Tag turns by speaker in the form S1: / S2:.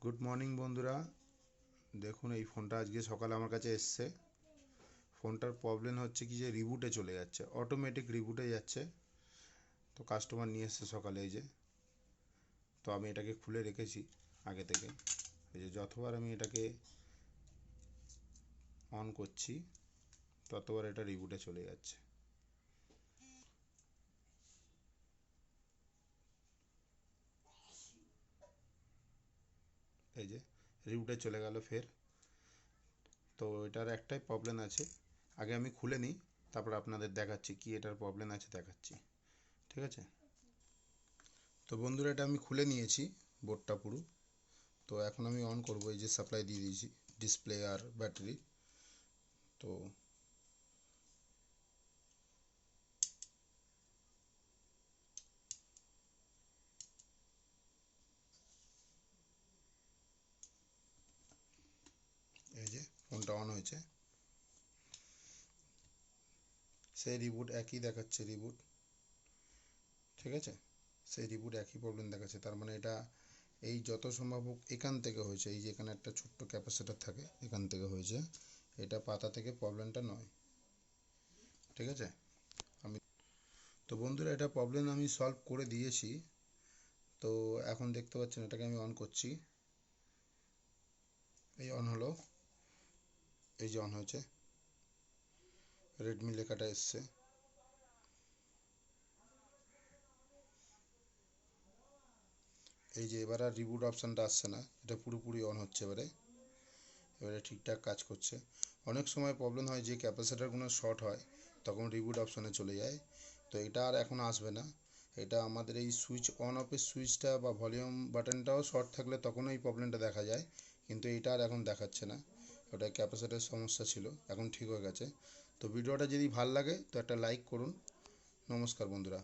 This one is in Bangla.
S1: গুড মর্নিং বন্ধুরা, দেখুন এই ফোনটা আজকে সকালে আমার কাছে এসছে। ফোনটার প্রবলেম হচ্ছে কি যে রিবুটে চলে যাচ্ছে, অটোমেটিক রিবুটে যাচ্ছে। তো কাস্টমার নিয়ে এসছে সকালে, এই যে। তো আমি এটাকে খুলে রেখেছি আগে থেকে। এই যে যতবার আমি এটাকে অন করছি ততবার এটা রিবুটে চলে যাচ্ছে। এই যে রিবুটে চলে গেল ফের। তো এটার একটাই প্রবলেম আছে, আগে আমি খুলে নিই, তারপর আপনাদের দেখাচ্ছি কি এটার প্রবলেম আছে, দেখাচ্ছি। ঠিক আছে। তো বন্ধুরা, এটা আমি খুলে নিয়েছি বোর্ডটা পুরো। তো এখন আমি অন করব। এই যে সাপ্লাই দিয়ে দিয়েছি, ডিসপ্লে আর ব্যাটারি। তো এই যে ফোনটা অন হয়েছে, সেই রিবুট একই দেখাচ্ছে রিবুট। ঠিক আছে, সেই রিবুট একই প্রবলেম দেখাচ্ছে। তার মানে এটা এই যত সম্ভব হোক এখান থেকে হয়েছে। এই যে এখানে একটা ছোট্ট ক্যাপাসিটার থাকে, এখান থেকে হয়েছে। এটা পাতা থেকে প্রবলেমটা নয়। ঠিক আছে। আমি তো বন্ধুরা, এটা প্রবলেম আমি সলভ করে দিয়েছি। তো এখন দেখতে পাচ্ছেন, এটাকে আমি অন করছি। এই অন হলো, এই যে অন হয়েছে, রেডমি লেখাটা এসছে। এই যে এবার আর রিবুট অপশানটা আসছে না, এটা পুরোপুরি অন হচ্ছে এবারে। এবারে ঠিকঠাক কাজ করছে। অনেক সময় প্রবলেম হয় যে ক্যাপাসিটারগুলো শর্ট হয়, তখন রিবুট অপশানে চলে যায়। তো এটা আর এখন আসবে না। এটা আমাদের এই সুইচ অন অফের সুইচটা বা ভলিউম বাটনটাও শর্ট থাকলে তখন এই প্রবলেমটা দেখা যায়, কিন্তু এটা আর এখন দেখাচ্ছে না। ওটা ক্যাপাসিটার সমস্যা ছিল, এখন ঠিক হয়ে গেছে। তো ভিডিওটা যদি ভালো লাগে তো একটা লাইক করুন। নমস্কার বন্ধুরা।